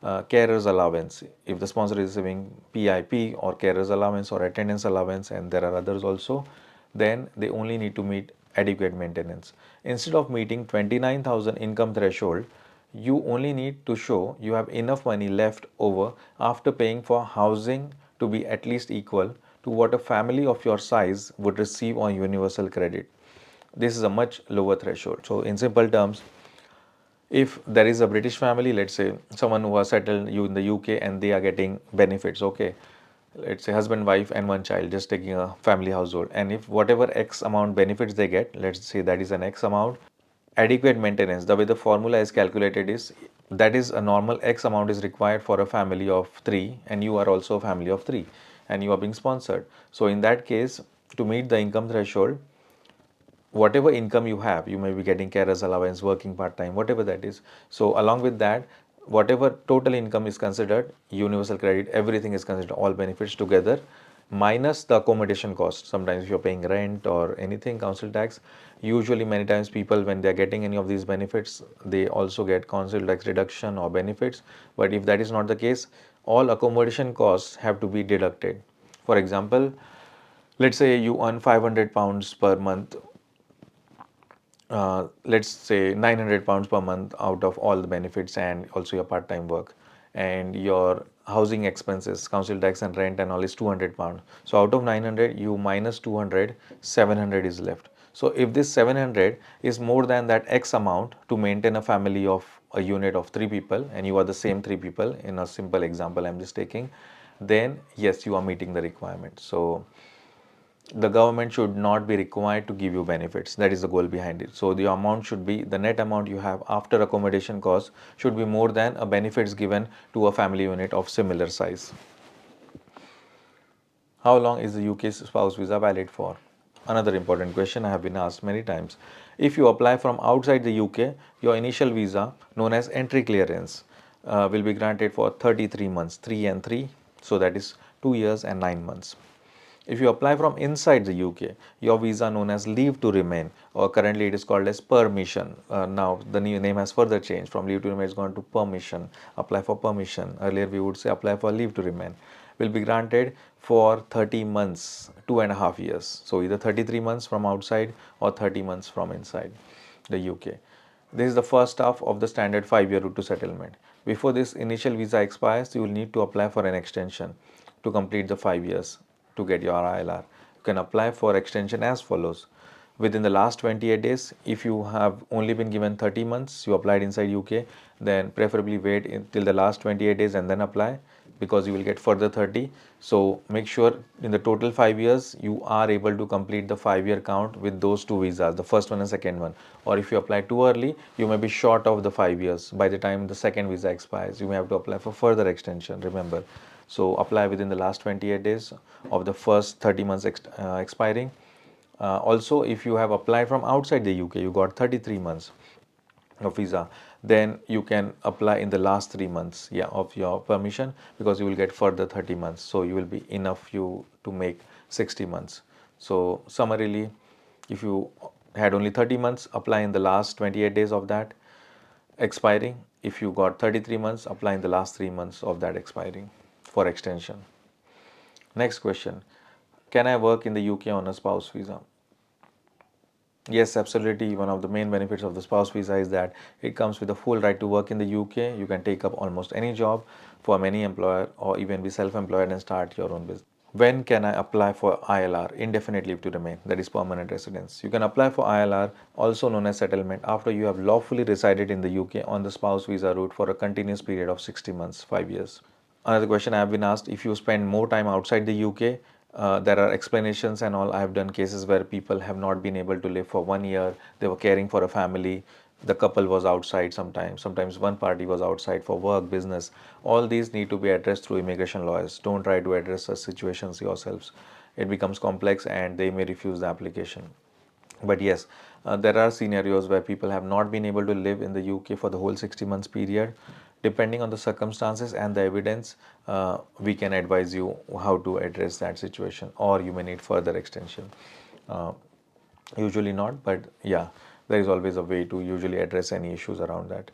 carers allowance, if the sponsor is receiving PIP or carers allowance or attendance allowance, and there are others also, then they only need to meet adequate maintenance. Instead of meeting 29,000 income threshold, you only need to show you have enough money left over after paying for housing to be at least equal to what a family of your size would receive on universal credit. This is a much lower threshold. So in simple terms, if there is a British family, let's say someone who has settled you in the UK and they are getting benefits, okay, let's say husband, wife and one child, just taking a family household, and if whatever X amount benefits they get, let's say that is an X amount, adequate maintenance, the way the formula is calculated is, that is a normal X amount is required for a family of 3 and you are also a family of 3 and you are being sponsored. So in that case, to meet the income threshold, whatever income you have, you may be getting carers allowance, working part-time, whatever that is. So along with that, whatever total income is considered, universal credit, everything is considered, all benefits together, minus the accommodation cost. Sometimes if you're paying rent or anything, council tax, usually many times people, when they're getting any of these benefits, they also get council tax reduction or benefits. But if that is not the case, all accommodation costs have to be deducted. For example, let's say you earn 500 pounds per month, let's say 900 pounds per month out of all the benefits and also your part-time work, and your housing expenses, council tax and rent and all is 200 pounds. So out of 900, you minus 200, 700 is left. So if this 700 is more than that X amount to maintain a family of a unit of 3 people, and you are the same 3 people, in a simple example I'm just taking, then yes, you are meeting the requirement. So the government should not be required to give you benefits. That is the goal behind it. So the amount should be, the net amount you have after accommodation cost should be more than a benefits given to a family unit of similar size. How long is the UK spouse visa valid for? Another important question I have been asked many times. If you apply from outside the UK, your initial visa, known as entry clearance, will be granted for 33 months, 3 and 3. So that is 2 years and 9 months. If you apply from inside the UK, your visa known as leave to remain, or currently it is called as permission. Now the new name has further changed from leave to remain, it's gone to permission. Apply for permission. Earlier we would say apply for leave to remain. Will be granted for 30 months, 2.5 years. So either 33 months from outside or 30 months from inside the UK. This is the first half of the standard 5-year route to settlement. Before this initial visa expires, you will need to apply for an extension to complete the 5 years to get your ILR. You can apply for extension as follows. Within the last 28 days, if you have only been given 30 months, you applied inside UK, then preferably wait until the last 28 days and then apply, because you will get further 30. So make sure in the total 5 years you are able to complete the 5-year count with those two visas, the first one and second one. Or if you apply too early, you may be short of the 5 years. By the time the second visa expires, you may have to apply for further extension, remember. So apply within the last 28 days of the first 30 months expiring. Also, if you have applied from outside the UK, you got 33 months of visa, then you can apply in the last 3 months, yeah, of your permission, because you will get further 30 months. So you will be enough you to make 60 months. So summarily, if you had only 30 months, apply in the last 28 days of that expiring. If you got 33 months, apply in the last 3 months of that expiring for extension. Next question. Can I work in the UK on a spouse visa? Yes, absolutely. One of the main benefits of the spouse visa is that it comes with a full right to work in the UK. You can take up almost any job for any employer, or even be self-employed and start your own business. When can I apply for ILR, indefinite leave to remain, that is permanent residence? You can apply for ILR, also known as settlement, after you have lawfully resided in the UK on the spouse visa route for a continuous period of 60 months, 5 years. Another question I have been asked, if you spend more time outside the UK, there are explanations and all. I have done cases where people have not been able to live for 1 year. They were caring for a family. The couple was outside sometimes one party was outside for work, business. All these need to be addressed through immigration lawyers. Don't try to address such situations yourselves. It becomes complex and they may refuse the application. But yes, there are scenarios where people have not been able to live in the UK for the whole 60 months period. Depending on the circumstances and the evidence, we can advise you how to address that situation, or you may need further extension. Uh, Usually not, but yeah, there is always a way to usually address any issues around that.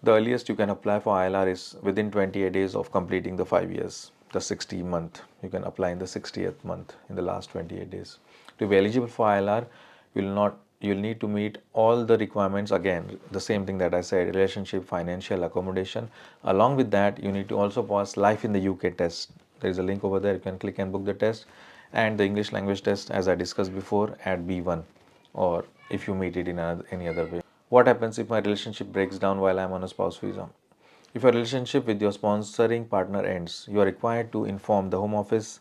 The earliest you can apply for ILR is within 28 days of completing the 5 years, the 60 month. You can apply in the 60th month in the last 28 days. To be eligible for ILR, you'll need to meet all the requirements. Again, the same thing that I said: relationship, financial, accommodation. Along with that, you need to also pass life in the UK test. There is a link over there. You can click and book the test, and the English language test, as I discussed before, at B1, or if you meet it in any other way. What happens if my relationship breaks down while I'm on a spouse visa? If your relationship with your sponsoring partner ends, you are required to inform the Home Office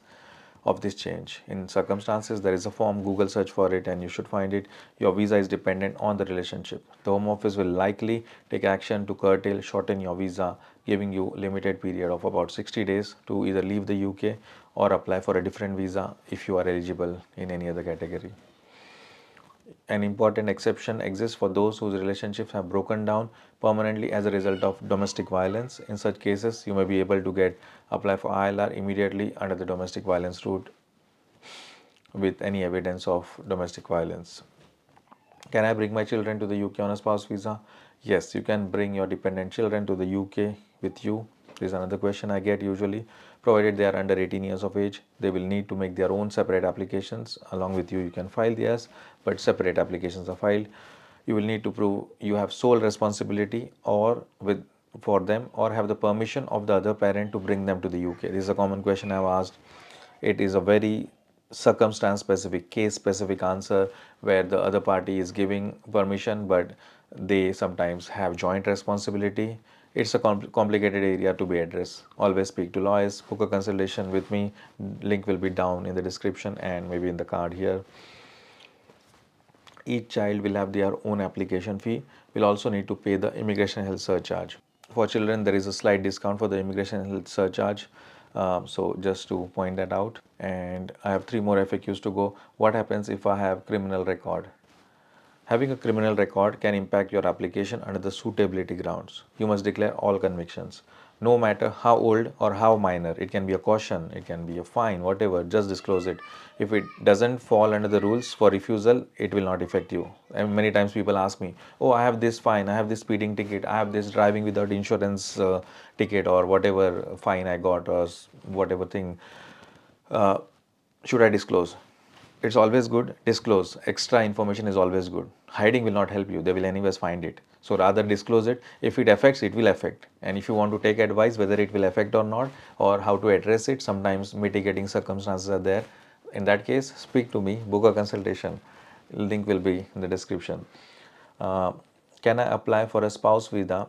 of this change. In circumstances, there is a form, Google search for it and you should find it. Your visa is dependent on the relationship. The Home Office will likely take action to curtail, shorten your visa, giving you limited period of about 60 days to either leave the UK or apply for a different visa if you are eligible in any other category. An important exception exists for those whose relationships have broken down permanently as a result of domestic violence. In such cases, you may be able to apply for ILR immediately under the domestic violence route with any evidence of domestic violence. Can I bring my children to the UK on a spouse visa? Yes, you can bring your dependent children to the UK with you. This is another question I get usually. Provided they are under 18 years of age, they will need to make their own separate applications. Along with you, you can file theirs, but separate applications are filed. You will need to prove you have sole responsibility or with for them, or have the permission of the other parent to bring them to the UK. This is a common question I have asked. It is a very circumstance specific, case specific answer, where the other party is giving permission but they sometimes have joint responsibility. It's a complicated area to be addressed. Always speak to lawyers, book a consultation with me. Link will be down in the description and maybe in the card here. Each child will have their own application fee. Will also need to pay the immigration health surcharge. For children, there is a slight discount for the immigration health surcharge. So just to point that out. And I have 3 more FAQs to go. What happens if I have criminal record? Having a criminal record can impact your application under the suitability grounds. You must declare all convictions. no matter how old or how minor. It can be a caution, it can be a fine, whatever, just disclose it. If it doesn't fall under the rules for refusal, it will not affect you. And many times people ask me, oh, I have this fine, I have this speeding ticket, I have this driving without insurance ticket, or whatever fine I got, or whatever thing. Should I disclose? It's always good. Disclose. Extra information is always good. Hiding will not help you. They will anyways find it. So rather disclose it. If it affects, it will affect. And if you want to take advice whether it will affect or not, or how to address it, sometimes mitigating circumstances are there. In that case, speak to me. Book a consultation. Link will be in the description. Uh, can I apply for a spouse visa?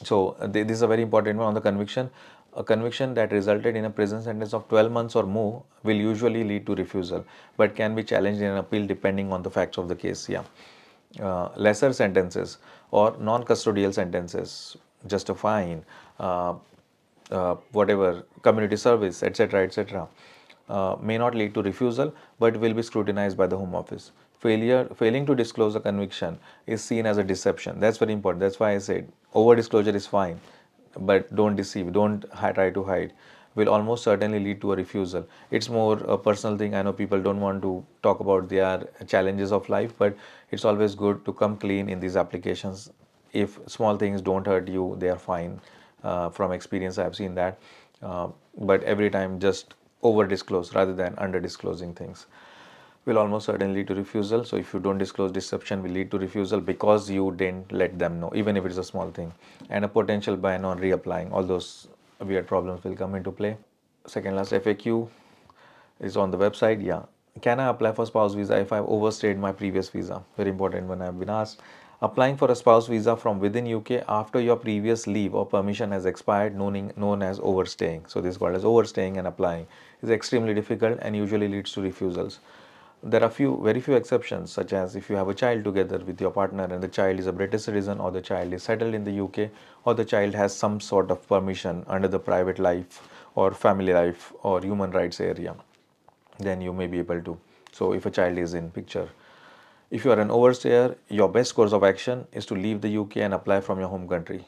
So this is a very important one on the conviction. A conviction that resulted in a prison sentence of 12 months or more will usually lead to refusal, but can be challenged in an appeal depending on the facts of the case. Yeah. Lesser sentences or non-custodial sentences, just a fine, whatever, community service, etc., etc., may not lead to refusal, but will be scrutinized by the Home Office. Failing to disclose a conviction is seen as a deception. That's very important. That's why I said over disclosure is fine, but don't deceive, don't try to hide. Will almost certainly lead to a refusal. It's more a personal thing. I know people don't want to talk about their challenges of life, but it's always good to come clean in these applications. If small things don't hurt you, they are fine. From experience, I've seen that. But every time, just over disclose rather than under disclosing things will almost certainly lead to refusal. So if you don't disclose, deception will lead to refusal because you didn't let them know, even if it's a small thing. And a potential ban on reapplying. All those weird problems will come into play. Second last FAQ is on the website. Yeah. Can I apply for spouse visa if I've overstayed my previous visa? Very important when I've been asked. Applying for a spouse visa from within UK after your previous leave or permission has expired, known as overstaying. So this is called as overstaying, and applying is extremely difficult and usually leads to refusals. There are very few exceptions, such as if you have a child together with your partner and the child is a British citizen, or the child is settled in the UK, or the child has some sort of permission under the private life or family life or human rights area, then you may be able to. So if a child is in picture, if you are an overstayer, your best course of action is to leave the UK and apply from your home country.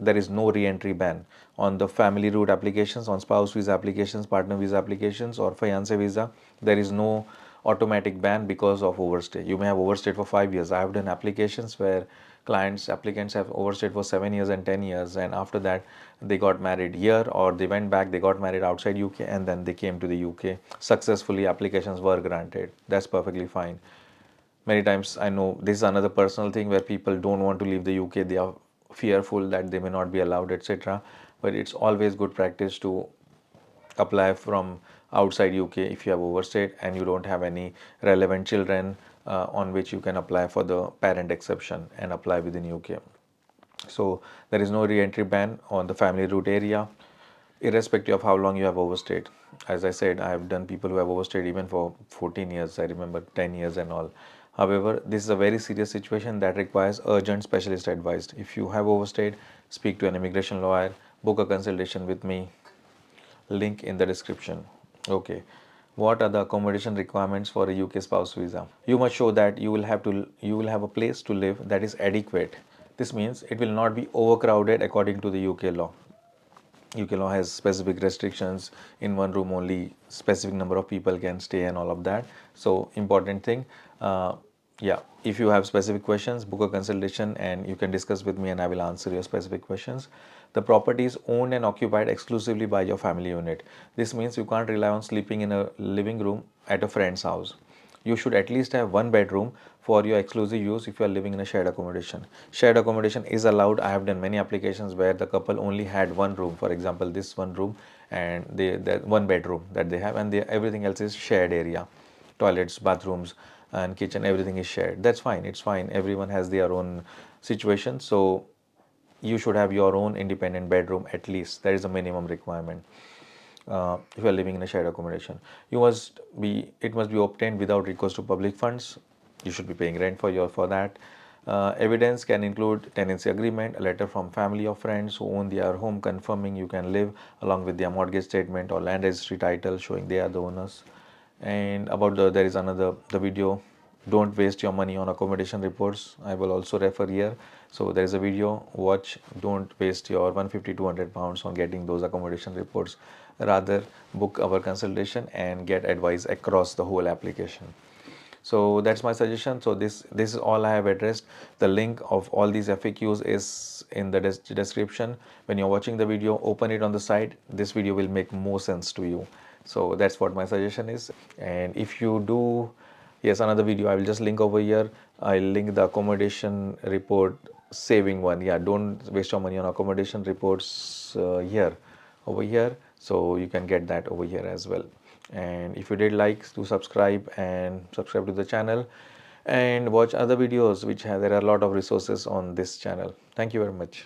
There is no re-entry ban on the family route applications, on spouse visa applications, partner visa applications, or fiance visa. There is no automatic ban because of overstay. You may have overstayed for 5 years. I have done applications where applicants have overstayed for 7 years and 10 years, and after that they got married here, or they went back, they got married outside UK, and then they came to the UK successfully. Applications were granted. That's perfectly fine. Many times, I know this is another personal thing where people don't want to leave the UK. They are fearful that they may not be allowed, etc. But it's always good practice to apply from outside UK if you have overstayed and you don't have any relevant children on which you can apply for the parent exception and apply within UK. So there is no re-entry ban on the family route area, irrespective of how long you have overstayed. As I said, I have done people who have overstayed even for 14 years, I remember 10 years and all. However, this is a very serious situation that requires urgent specialist advice. If you have overstayed, speak to an immigration lawyer, book a consultation with me, link in the description. Okay. What are the accommodation requirements for a UK spouse visa? You must show that you will have a place to live that is adequate. This means it will not be overcrowded according to the UK law. UK law has specific restrictions. In one room only specific number of people can stay and all of that. So important thing. Yeah, if you have specific questions, book a consultation and you can discuss with me and I will answer your specific questions. The property is owned and occupied exclusively by your family unit. This means you can't rely on sleeping in a living room at a friend's house. You should at least have one bedroom for your exclusive use if you are living in a shared accommodation. Shared accommodation is allowed. I have done many applications where the couple only had one room, for example, this one room, and that one bedroom that they have, and everything else is shared area. Toilets, bathrooms, and kitchen, everything is shared. That's fine. It's fine. Everyone has their own situation. So you should have your own independent bedroom at least. That is a minimum requirement. If you are living in a shared accommodation, it must be obtained without recourse to public funds. You should be paying rent for that. Evidence can include tenancy agreement, a letter from family or friends who own their home confirming you can live, along with their mortgage statement or land registry title showing they are the owners. And about there is another the video don't waste your money on accommodation reports. I will also refer here. So there is a video, watch. Don't waste your 150 200 pounds on getting those accommodation reports. Rather book our consultation and get advice across the whole application. So that's my suggestion. So this is all I have addressed. The link of all these FAQs is in the description. When you're watching the video, open it on the side. This video will make more sense to you. So that's what my suggestion is. And if you do, yes, another video I will just link over here. I'll link the accommodation report saving one. Yeah, don't waste your money on accommodation reports here, over here. So you can get that over here as well. And if you did, like, to subscribe and subscribe to the channel and watch other videos which have, there are a lot of resources on this channel. Thank you very much.